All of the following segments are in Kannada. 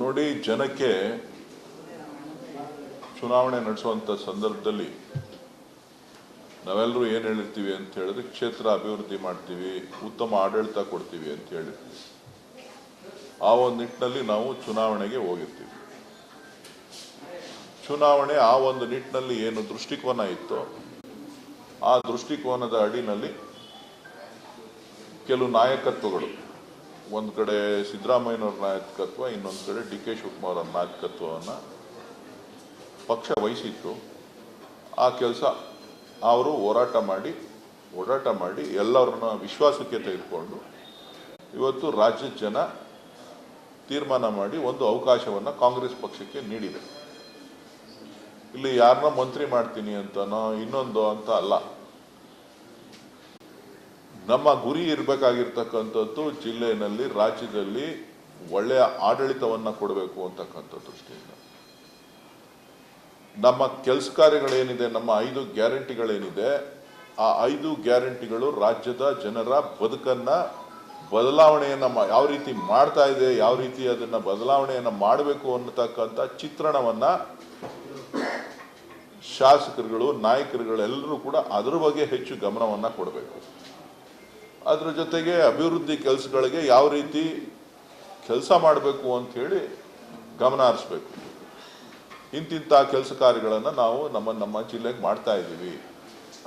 ನೋಡಿ, ಜನಕ್ಕೆ ಚುನಾವಣೆ ನಡೆಸುವಂತ ಸಂದರ್ಭದಲ್ಲಿ ನಾವೆಲ್ಲರೂ ಏನು ಹೇಳಿರ್ತೀವಿ ಅಂತ ಹೇಳಿದ್ರೆ, ಕ್ಷೇತ್ರ ಅಭಿವೃದ್ಧಿ ಮಾಡ್ತೀವಿ, ಉತ್ತಮ ಆಡಳಿತ ಕೊಡ್ತೀವಿ ಅಂತ ಹೇಳಿರ್ತೀವಿ. ಆ ಒಂದು ನಿಟ್ಟಿನಲ್ಲಿ ನಾವು ಚುನಾವಣೆಗೆ ಹೋಗಿರ್ತೀವಿ. ಚುನಾವಣೆ ಆ ಒಂದು ನಿಟ್ಟಿನಲ್ಲಿ ಏನು ದೃಷ್ಟಿಕೋನ ಇತ್ತು, ಆ ದೃಷ್ಟಿಕೋನದ ಅಡಿನಲ್ಲಿ ಕೆಲವು ನಾಯಕತ್ವಗಳು, ಒಂದು ಕಡೆ ಸಿದ್ದರಾಮಯ್ಯನವ್ರ ನಾಯಕತ್ವ, ಇನ್ನೊಂದು ಕಡೆ ಡಿ ಕೆ ಶಿವಕುಮಾರ್ ಅವರ ನಾಯಕತ್ವವನ್ನು ಪಕ್ಷ ವಹಿಸಿತ್ತು. ಆ ಕೆಲಸ ಅವರು ಓಡಾಟ ಮಾಡಿ ಎಲ್ಲರನ್ನ ವಿಶ್ವಾಸಕ್ಕೆ ತೆಗೆದುಕೊಂಡು ಇವತ್ತು ರಾಜ್ಯದ ಜನ ತೀರ್ಮಾನ ಮಾಡಿ ಒಂದು ಅವಕಾಶವನ್ನು ಕಾಂಗ್ರೆಸ್ ಪಕ್ಷಕ್ಕೆ ನೀಡಿದೆ. ಇಲ್ಲಿ ಯಾರನ್ನ ಮಂತ್ರಿ ಮಾಡ್ತೀನಿ ಅಂತನೋ ಇನ್ನೊಂದು ಅಂತ ಅಲ್ಲ. ನಮ್ಮ ಗುರಿ ಇರಬೇಕಾಗಿರ್ತಕ್ಕಂಥದ್ದು ಜಿಲ್ಲೆಯಲ್ಲಿ, ರಾಜ್ಯದಲ್ಲಿ ಒಳ್ಳೆಯ ಆಡಳಿತವನ್ನ ಕೊಡಬೇಕು ಅಂತಕ್ಕಂಥ ದೃಷ್ಟಿಯಿಂದ ನಮ್ಮ ಕೆಲಸ ಕಾರ್ಯಗಳೇನಿದೆ, ನಮ್ಮ 5 ಗ್ಯಾರಂಟಿಗಳೇನಿದೆ, ಆ 5 ಗ್ಯಾರಂಟಿಗಳು ರಾಜ್ಯದ ಜನರ ಬದುಕನ್ನ ಬದಲಾವಣೆಯನ್ನ ಯಾವ ರೀತಿ ಮಾಡ್ತಾ ಇದೆ, ಯಾವ ರೀತಿ ಅದನ್ನ ಬದಲಾವಣೆಯನ್ನ ಮಾಡಬೇಕು ಅನ್ನತಕ್ಕಂಥ ಚಿತ್ರಣವನ್ನ ಶಾಸಕರುಗಳು, ನಾಯಕರುಗಳೆಲ್ಲರೂ ಕೂಡ ಅದರ ಬಗ್ಗೆ ಹೆಚ್ಚು ಗಮನವನ್ನ ಕೊಡಬೇಕು. ಅದರ ಜೊತೆಗೆ ಅಭಿವೃದ್ಧಿ ಕೆಲಸಗಳಿಗೆ ಯಾವ ರೀತಿ ಕೆಲಸ ಮಾಡಬೇಕು ಅಂತ ಹೇಳಿ ಗಮನ ಹರಿಸಬೇಕು. ಇಂತಿಂಥ ಕೆಲಸ ಕಾರ್ಯಗಳನ್ನು ನಾವು ನಮ್ಮ ಜಿಲ್ಲೆಗೆ ಮಾಡ್ತಾ ಇದ್ದೀವಿ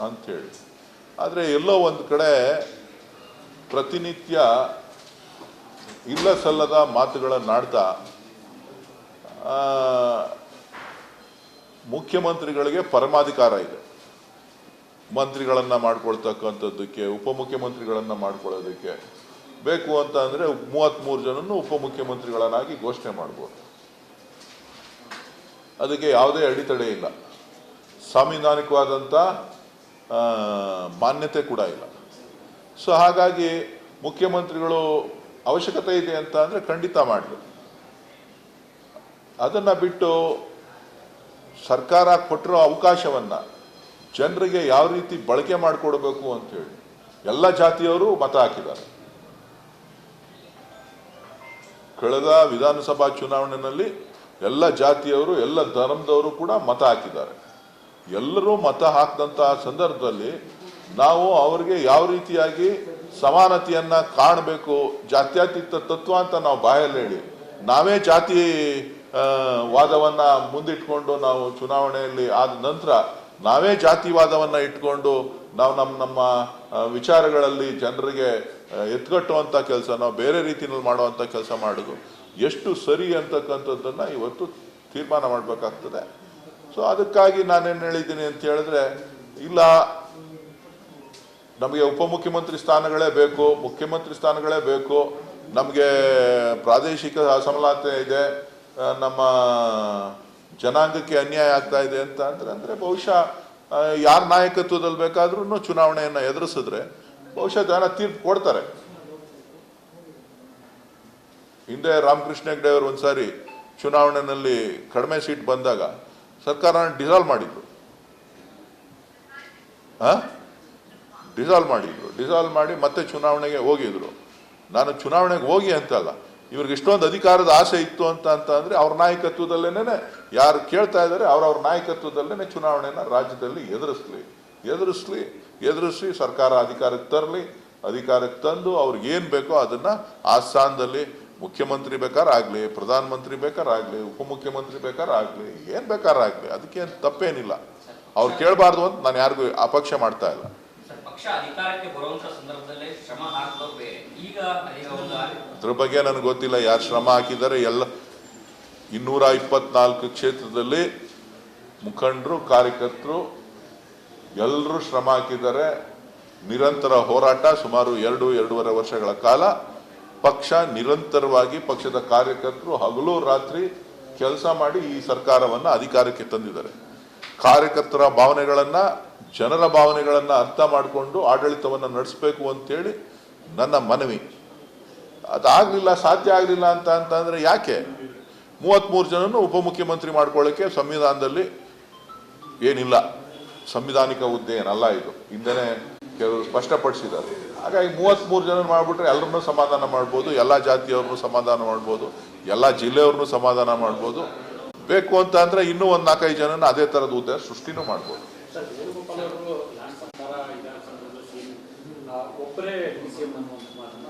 ಅಂಥೇಳಿ. ಆದರೆ ಎಲ್ಲೋ ಒಂದು ಕಡೆ ಪ್ರತಿನಿತ್ಯ ಇಲ್ಲ ಸಲ್ಲದ ಮಾತುಗಳನ್ನಾಡ್ತಾ ಮುಖ್ಯಮಂತ್ರಿಗಳಿಗೆ ಪರಮಾಧಿಕಾರ ಇದೆ. ಮಂತ್ರಿಗಳನ್ನ ಮಾಡ್ಕೊಳ್ತಕ್ಕಂಥದ್ದಕ್ಕೆ, ಉಪಮುಖ್ಯಮಂತ್ರಿಗಳನ್ನ ಮಾಡ್ಕೊಳ್ಳೋದಕ್ಕೆ ಬೇಕು ಅಂತ ಅಂದರೆ 33 ಜನನ್ನು ಉಪಮುಖ್ಯಮಂತ್ರಿಗಳನ್ನಾಗಿ ಘೋಷಣೆ ಮಾಡ್ಬೋದು. ಅದಕ್ಕೆ ಯಾವುದೇ ಅಡೆತಡೆ ಇಲ್ಲ, ಸಾಂವಿಧಾನಿಕವಾದಂಥ ಮಾನ್ಯತೆ ಕೂಡ ಇಲ್ಲ. ಸೊ ಹಾಗಾಗಿ ಮುಖ್ಯಮಂತ್ರಿಗಳು ಅವಶ್ಯಕತೆ ಇದೆ ಅಂತ ಅಂದರೆ ಖಂಡಿತ ಮಾಡಲಿ. ಅದನ್ನು ಬಿಟ್ಟು ಸರ್ಕಾರ ಕೊಟ್ಟಿರೋ ಅವಕಾಶವನ್ನು ಜನರಿಗೆ ಯಾವ ರೀತಿ ಬಳಕೆ ಮಾಡಿಕೊಡ್ಬೇಕು ಅಂತೇಳಿ ಎಲ್ಲ ಜಾತಿಯವರು ಮತ ಹಾಕಿದ್ದಾರೆ. ಕಳೆದ ವಿಧಾನಸಭಾ ಚುನಾವಣೆಯಲ್ಲಿ ಎಲ್ಲ ಜಾತಿಯವರು, ಎಲ್ಲ ಧರ್ಮದವರು ಕೂಡ ಮತ ಹಾಕಿದ್ದಾರೆ. ಎಲ್ಲರೂ ಮತ ಹಾಕಿದಂತಹ ಸಂದರ್ಭದಲ್ಲಿ ನಾವು ಅವರಿಗೆ ಯಾವ ರೀತಿಯಾಗಿ ಸಮಾನತೆಯನ್ನ ಕಾಣಬೇಕು, ಜಾತ್ಯತೀತ ತತ್ವ ಅಂತ ನಾವು ಬಾಯಲ್ಲಿ ಹೇಳಿ ನಾವೇ ಜಾತಿ ವಾದವನ್ನ ಮುಂದಿಟ್ಕೊಂಡು ನಾವು ಚುನಾವಣೆಯಲ್ಲಿ ಆದ ನಂತರ ನಾವೇ ಜಾತಿವಾದವನ್ನ ಇಟ್ಕೊಂಡು ನಾವು ನಮ್ಮ ವಿಚಾರಗಳಲ್ಲಿ ಜನರಿಗೆ ಎತ್ಕಟ್ಟುವಂಥ ಕೆಲಸ, ನಾವು ಬೇರೆ ರೀತಿಯಲ್ಲಿ ಮಾಡುವಂಥ ಕೆಲಸ ಮಾಡೋದು ಎಷ್ಟು ಸರಿ ಅಂತಕ್ಕಂಥದ್ದನ್ನ ಇವತ್ತು ತೀರ್ಮಾನ ಮಾಡಬೇಕಾಗ್ತದೆ. ಸೊ ಅದಕ್ಕಾಗಿ ನಾನೇನು ಹೇಳಿದ್ದೀನಿ ಅಂತ ಹೇಳಿದ್ರೆ, ಇಲ್ಲ ನಮಗೆ ಉಪಮುಖ್ಯಮಂತ್ರಿ ಸ್ಥಾನಗಳೇ ಬೇಕು, ಮುಖ್ಯಮಂತ್ರಿ ಸ್ಥಾನಗಳೇ ಬೇಕು, ನಮಗೆ ಪ್ರಾದೇಶಿಕ ಅಸಮಾನತೆ ಇದೆ, ನಮ್ಮ ಜನಾಂಗಕ್ಕೆ ಅನ್ಯಾಯ ಆಗ್ತಾ ಇದೆ ಅಂತ ಅಂದ್ರೆ ಬಹುಶಃ ಯಾರ ನಾಯಕತ್ವದಲ್ಲಿ ಬೇಕಾದ್ರೂ ಚುನಾವಣೆಯನ್ನು ಎದುರಿಸಿದ್ರೆ ಬಹುಶಃ ಜನ ತೀರ್ಪು ಕೊಡ್ತಾರೆ. ಹಿಂದೆ ರಾಮಕೃಷ್ಣ ಹೆಗಡೆ ಅವರು ಒಂದ್ಸಾರಿ ಚುನಾವಣೆಯಲ್ಲಿ ಕಡಿಮೆ ಸೀಟ್ ಬಂದಾಗ ಸರ್ಕಾರ ಡಿಸಾಲ್ವ್ ಮಾಡಿದ್ರು. ಡಿಸಾಲ್ವ್ ಮಾಡಿ ಮತ್ತೆ ಚುನಾವಣೆಗೆ ಹೋಗಿದ್ರು. ನಾನು ಚುನಾವಣೆಗೆ ಹೋಗಿ ಅಂತಲ್ಲ, ಇವ್ರಿಗೆ ಇಷ್ಟೊಂದು ಅಧಿಕಾರದ ಆಸೆ ಇತ್ತು ಅಂತ ಅಂದ್ರೆ ಅವ್ರ ನಾಯಕತ್ವದಲ್ಲೇನೆ, ಯಾರು ಕೇಳ್ತಾ ಇದ್ದಾರೆ ಅವ್ರವ್ರ ನಾಯಕತ್ವದಲ್ಲೇನೆ ಚುನಾವಣೆನ ರಾಜ್ಯದಲ್ಲಿ ಎದುರಿಸಿ ಸರ್ಕಾರ ಅಧಿಕಾರಕ್ಕೆ ತಂದು ಅವ್ರಿಗೆ ಏನ್ ಬೇಕೋ ಅದನ್ನ ಆ ಸ್ಥಾನದಲ್ಲಿ ಮುಖ್ಯಮಂತ್ರಿ ಬೇಕಾರಾಗ್ಲಿ, ಪ್ರಧಾನಮಂತ್ರಿ ಬೇಕಾರಾಗ್ಲಿ, ಉಪಮುಖ್ಯಮಂತ್ರಿ ಬೇಕಾರಾಗ್ಲಿ, ಏನ್ ಬೇಕಾರಾಗ್ಲಿ, ಅದಕ್ಕೇನು ತಪ್ಪೇನಿಲ್ಲ. ಅವ್ರು ಕೇಳಬಾರ್ದು ಅಂತ ನಾನು ಯಾರಿಗೂ ಅಪೇಕ್ಷ ಮಾಡ್ತಾ ಇಲ್ಲ. ಅದ್ರ ಬಗ್ಗೆ ನನಗೆ ಗೊತ್ತಿಲ್ಲ ಯಾರು ಶ್ರಮ ಹಾಕಿದ್ದಾರೆ. ಎಲ್ಲ 224 ಕ್ಷೇತ್ರದಲ್ಲಿ ಮುಖಂಡರು, ಕಾರ್ಯಕರ್ತರು ಎಲ್ಲರೂ ಶ್ರಮ ಹಾಕಿದ್ದಾರೆ. ನಿರಂತರ ಹೋರಾಟ, ಸುಮಾರು 2-2.5 ವರ್ಷಗಳ ಕಾಲ ಪಕ್ಷ ನಿರಂತರವಾಗಿ, ಪಕ್ಷದ ಕಾರ್ಯಕರ್ತರು ಹಗಲು ರಾತ್ರಿ ಕೆಲಸ ಮಾಡಿ ಈ ಸರ್ಕಾರವನ್ನ ಅಧಿಕಾರಕ್ಕೆ ತಂದಿದ್ದಾರೆ. ಕಾರ್ಯಕರ್ತರ ಭಾವನೆಗಳನ್ನ, ಜನರ ಭಾವನೆಗಳನ್ನ ಅರ್ಥ ಮಾಡಿಕೊಂಡು ಆಡಳಿತವನ್ನ ನಡೆಸಬೇಕು ಅಂತೇಳಿ ನನ್ನ ಮನವಿ. ಅದಾಗ್ಲಿಲ್ಲ, ಸಾಧ್ಯ ಆಗ್ಲಿಲ್ಲ ಅಂತ ಅಂದ್ರೆ ಯಾಕೆ 33 ಜನನು ಉಪಮುಖ್ಯಮಂತ್ರಿ ಮಾಡ್ಕೊಳ್ಳಿಕ್ಕೆ ಸಂವಿಧಾನದಲ್ಲಿ ಏನಿಲ್ಲ, ಸಂವಿಧಾನಿಕ ಹುದ್ದೆ ಏನಲ್ಲ ಇದು. ಹಿಂದೆನೆ ಕೆಲವರು ಸ್ಪಷ್ಟಪಡಿಸಿದ್ದಾರೆ. ಹಾಗಾಗಿ 33 ಜನ ಮಾಡಿಬಿಟ್ರೆ ಎಲ್ಲರನ್ನೂ ಸಮಾಧಾನ ಮಾಡ್ಬೋದು, ಎಲ್ಲ ಜಾತಿಯವ್ರನ್ನೂ ಸಮಾಧಾನ ಮಾಡ್ಬೋದು, ಎಲ್ಲ ಜಿಲ್ಲೆಯವ್ರನ್ನೂ ಸಮಾಧಾನ ಮಾಡ್ಬೋದು. ಬೇಕು ಅಂತ ಅಂದರೆ ಇನ್ನೂ ಒಂದು 4-5 ಜನನ ಅದೇ ಥರದ ಹುದ್ದೆ ಸೃಷ್ಟಿನೂ ಮಾಡ್ಬೋದು.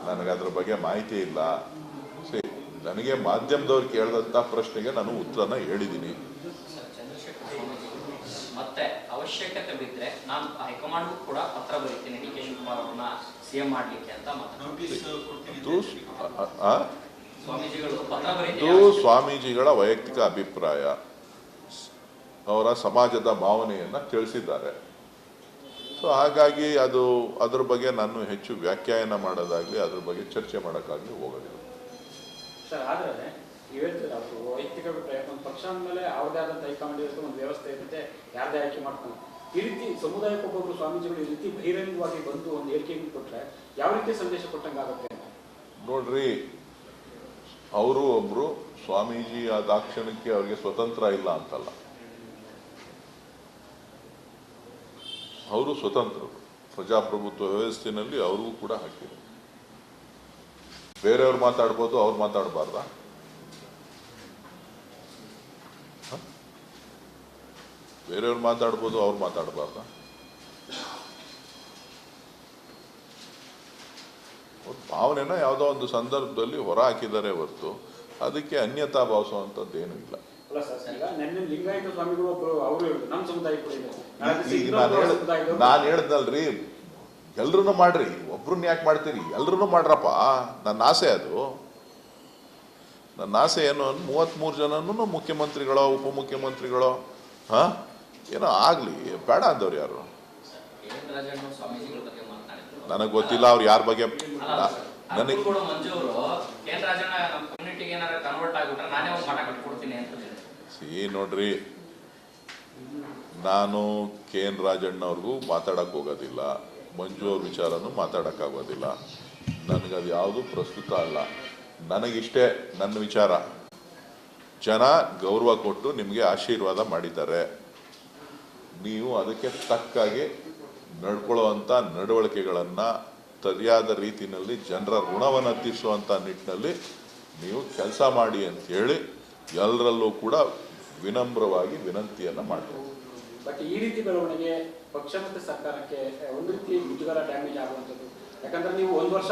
ನನಗೆ ಅದ್ರ ಬಗ್ಗೆ ಮಾಹಿತಿ ಇಲ್ಲ. ನನಗೆ ಮಾಧ್ಯಮದವ್ರು ಕೇಳಿದಂಥ ಪ್ರಶ್ನೆಗೆ ನಾನು ಉತ್ತರನ ಹೇಳಿದ್ದೀನಿ. ಮತ್ತೆ ಅವಶ್ಯಕತೆ ಬಿದ್ದರೆ ನಾನು ಹೈಕಮಾಂಡ್ಗೂ ಕೂಡ ಪತ್ರ ಬರೀತೀನಿ ಡಿ ಕೆ ಶಿವಕುಮಾರ್ ಅವ್ರನ್ನ ಸಿಎಂ ಮಾಡ್ಲಿಕ್ಕೆ ಅಂತ ಇದು ಸ್ವಾಮೀಜಿಗಳ ವೈಯಕ್ತಿಕ ಅಭಿಪ್ರಾಯ. ಅವರ ಸಮಾಜದ ಭಾವನೆಯನ್ನ ತಿಳಿಸಿದ್ದಾರೆ. ಸೊ ಹಾಗಾಗಿ ಅದ್ರ ಬಗ್ಗೆ ನಾನು ಹೆಚ್ಚು ವ್ಯಾಖ್ಯಾನ ಮಾಡೋದಾಗ್ಲಿ ಅದ್ರ ಬಗ್ಗೆ ಚರ್ಚೆ ಮಾಡೋಕ್ಕಾಗಲಿ ಹೋಗೋದಿಲ್ಲ. ಸರ್, ಆದರೆ ಹೇಳ್ತೀರಾ ವೈಯಕ್ತಿಕ ಅಭಿಪ್ರಾಯ, ಒಂದು ಪಕ್ಷ ಅಂದಮೇಲೆ ಅವ್ರದೇ ಆದಂಥ ಹೈಕಮಾಂಡ್ ಇರುತ್ತೆ, ಒಂದು ವ್ಯವಸ್ಥೆ ಇರುತ್ತೆ, ಯಾರದೇ ಆಯ್ಕೆ ಮಾಡ್ಕೊಂಡು ಈ ರೀತಿ ಸಮುದಾಯಕ್ಕೊಬ್ಬೊಬ್ರು ಸ್ವಾಮೀಜಿಗಳು ಈ ರೀತಿ ಬಹಿರಂಗವಾಗಿ ಬಂದು ಒಂದು ಹೇಳಿಕೆಯನ್ನು ಕೊಟ್ಟರೆ ಯಾವ ರೀತಿ ಸಂದೇಶ ಕೊಟ್ಟಂಗಾಗುತ್ತೆ? ನೋಡ್ರಿ, ಅವರು ಒಬ್ರು ಸ್ವಾಮೀಜಿ ಆ ದಾಕ್ಷಿಣ್ಯಕ್ಕೆ ಅವ್ರಿಗೆ ಸ್ವತಂತ್ರ ಇಲ್ಲ ಅಂತಲ್ಲ, ಅವರು ಸ್ವತಂತ್ರರು. ಪ್ರಜಾಪ್ರಭುತ್ವ ವ್ಯವಸ್ಥೆಯಲ್ಲಿ ಅವ್ರಿಗೂ ಕೂಡ ಹಾಕಿದೆ. ಬೇರೆಯವ್ರು ಮಾತಾಡ್ಬೋದು, ಅವ್ರು ಮಾತಾಡಬಾರ್ದ? ಬೇರೆಯವ್ರು ಮಾತಾಡ್ಬೋದು, ಅವ್ರು ಮಾತಾಡಬಾರ್ದ? ಭಾವನೆನ ಯಾವುದೋ ಒಂದು ಸಂದರ್ಭದಲ್ಲಿ ಹೊರ ಹಾಕಿದ್ದಾರೆ ಹೊರತು ಅದಕ್ಕೆ ಅನ್ಯತಾ ಭಾವಿಸುವಂಥದ್ದೇನೂ ಇಲ್ಲ. ನಾನು ಹೇಳ್ದಲ್ರಿ, ಎಲ್ರೂ ಮಾಡ್ರಿ, ಒಬ್ರನ್ನ ಯಾಕೆ ಮಾಡ್ತೀರಿ? ಎಲ್ರೂ ಮಾಡ್ರಪ್ಪ. ನನ್ನ ಆಸೆ ಅದು. ನನ್ನ ಆಸೆ ಏನು? 33 ಜನನೂ ಮುಖ್ಯಮಂತ್ರಿಗಳೋ ಉಪಮುಖ್ಯಮಂತ್ರಿಗಳೋ ಏನೋ ಆಗ್ಲಿ, ಬೇಡ ಅಂದವ್ರು ಯಾರು? ನನಗೆ ಗೊತ್ತಿಲ್ಲ ಅವ್ರು ಯಾರ ಬಗ್ಗೆ. ನನಗೆ ನೋಡ್ರಿ, ನಾನು KN ರಾಜಣ್ಣವ್ರಿಗೂ ಮಾತಾಡಕ್ ಹೋಗೋದಿಲ್ಲ, ಮಂಜು ಅವ್ರ ವಿಚಾರನೂ ಮಾತಾಡಕ್ಕಾಗೋದಿಲ್ಲ. ನನಗದು ಯಾವುದು ಪ್ರಸ್ತುತ ಅಲ್ಲ. ನನಗಿಷ್ಟೇ ನನ್ನ ವಿಚಾರ. ಜನ ಗೌರವ ಕೊಟ್ಟು ನಿಮಗೆ ಆಶೀರ್ವಾದ ಮಾಡಿದ್ದಾರೆ. ನೀವು ಅದಕ್ಕೆ ತಕ್ಕಾಗಿ ನಡ್ಕೊಳ್ಳುವಂಥ ನಡವಳಿಕೆಗಳನ್ನು ಸರಿಯಾದ ರೀತಿಯಲ್ಲಿ ಜನರ ಋಣವನ್ನು ತೀರಿಸುವಂಥ ನಿಟ್ಟಿನಲ್ಲಿ ನೀವು ಕೆಲಸ ಮಾಡಿ ಅಂತ ಹೇಳಿ ಎಲ್ಲರಲ್ಲೂ ಕೂಡ ವಿನಮ್ರವಾಗಿ ವಿನಂತಿಯನ್ನು ಮಾಡ್ತಾರೆ. ಬಟ್ ಈ ರೀತಿ ಬೆಳವಣಿಗೆ ಪಕ್ಷ ಮತ್ತು ಸರ್ಕಾರಕ್ಕೆ ಒಂದು ರೀತಿ ಮುಜುಗರ, ಡ್ಯಾಮೇಜ್ ಆಗುವಂಥದ್ದು. ಯಾಕಂದ್ರೆ ನೀವು 1 ವರ್ಷ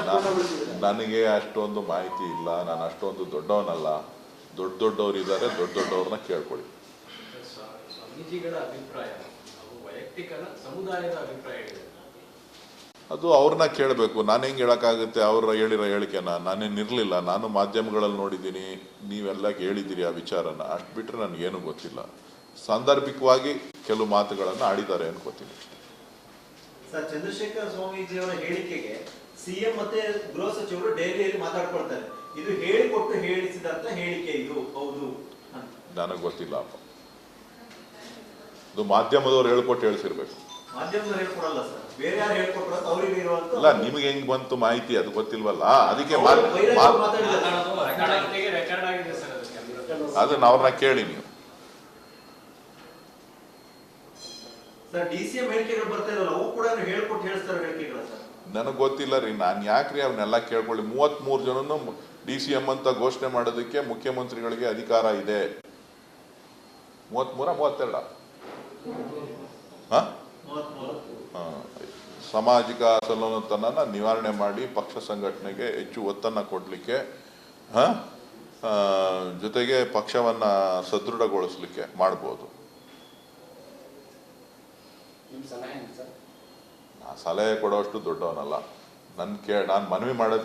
ನನಗೆ ಅಷ್ಟೊಂದು ಮಾಹಿತಿ ಇಲ್ಲ. ನಾನು ಅಷ್ಟೊಂದು ದೊಡ್ಡವನಲ್ಲ. ದೊಡ್ಡವ್ರು ಇದ್ದಾರೆ, ದೊಡ್ಡವ್ರನ್ನ ಕೇಳ್ಕೊಳ್ಳಿ. ಸ್ವಾಮೀಜಿಗಳ ಅಭಿಪ್ರಾಯ ವೈಯಕ್ತಿಕ ಸಮುದಾಯದ ಅಭಿಪ್ರಾಯ ಇದೆ, ಅದು ಅವ್ರನ್ನ ಕೇಳಬೇಕು. ನಾನು ಹೆಂಗೆ ಹೇಳೋಕ್ಕಾಗುತ್ತೆ? ಅವ್ರ ಹೇಳಿರೋ ಹೇಳಿಕೆನ ನಾನೇನಿರಲಿಲ್ಲ. ನಾನು ಮಾಧ್ಯಮಗಳಲ್ಲಿ ನೋಡಿದ್ದೀನಿ, ನೀವೆಲ್ಲ ಹೇಳಿದ್ದೀರಿ ಆ ವಿಚಾರನ. ಅಷ್ಟು ಬಿಟ್ಟರೆ ನನಗೇನು ಗೊತ್ತಿಲ್ಲ. ಸಾಂದರ್ಭಿಕವಾಗಿ ಕೆಲವು ಮಾತುಗಳನ್ನು ಆಡಿದ್ದಾರೆ ಅನ್ಕೋತೀನಿ. ಸರ್, ಚಂದ್ರಶೇಖರ್ ಸ್ವಾಮೀಜಿ ಅವರ ಹೇಳಿಕೆಗೆ ಸಿಎಂ ಮತ್ತೆ ಗೃಹ ಸಚಿವರು ಡೈರಿಯಲ್ಲಿ ಮಾತಾಡ್ಕೊಳ್ತಾರೆ. ಇದು ಹೇಳಿಕೊಟ್ಟು ಹೇಳಿಸಿದಂತ ಹೇಳಿಕೆ, ಇದು ಹೌದು? ನನಗೆ ಗೊತ್ತಿಲ್ಲ ಅಪ್ಪ. ಇದು ಮಾಧ್ಯಮದವ್ರು ಹೇಳ್ಕೊಟ್ಟು ಹೇಳಿಸಿರ್ಬೇಕು. ಮಾಧ್ಯಮದವ್ರು ಹೇಳ್ಕೊಡಲ್ಲ ಸರ್, ಬೇರೆ ಯಾರು ಹೇಳ್ಕೊಟ್ರ ಅವ್ರಿಗೆ ಇರುವಂತ. ಇಲ್ಲ, ನಿಮ್ಗೆ ಹೆಂಗ್ ಬಂತು ಮಾಹಿತಿ? ಅದು ಗೊತ್ತಿಲ್ವಲ್ಲ, ಅದಕ್ಕೆ ಅದನ್ನ ಅವ್ರನ್ನ ಕೇಳಿ ನೀವು. ಸರ್, DCM ಹೇಳಿಕೆಗಳು ಬರ್ತಾ ಇರಲ್ಲ, ಅವು ಕೂಡ ಹೇಳ್ಕೊಟ್ಟು ಹೇಳಿಸ್ತಾರೆ ಹೇಳಿಕೆಗಳ ಸರ್. ನನಗೆ ಗೊತ್ತಿಲ್ಲ ರೀ, ನಾನು ಯಾಕ್ರಿ ಅವನ್ನೆಲ್ಲ ಕೇಳ್ಕೊಳ್ಳಿ? 33 ಜನನು DCM ಅಂತ ಘೋಷಣೆ ಮಾಡೋದಕ್ಕೆ ಮುಖ್ಯಮಂತ್ರಿಗಳಿಗೆ ಅಧಿಕಾರ ಇದೆ. 33-32 ಸಾಮಾಜಿಕ ಅಸಮಾನತೆಯನ್ನ ನಿವಾರಣೆ ಮಾಡಿ ಪಕ್ಷ ಸಂಘಟನೆಗೆ ಹೆಚ್ಚು ಒತ್ತನ್ನು ಕೊಡಲಿಕ್ಕೆ, ಜೊತೆಗೆ ಪಕ್ಷವನ್ನ ಸದೃಢಗೊಳಿಸಲಿಕ್ಕೆ ಮಾಡ್ಬೋದು. ಸಲಹೆ ಕೊಡೋಷ್ಟು ದೊಡ್ಡವನಲ್ಲ. ನಾನು ಮನವಿ ಮಾಡೋದು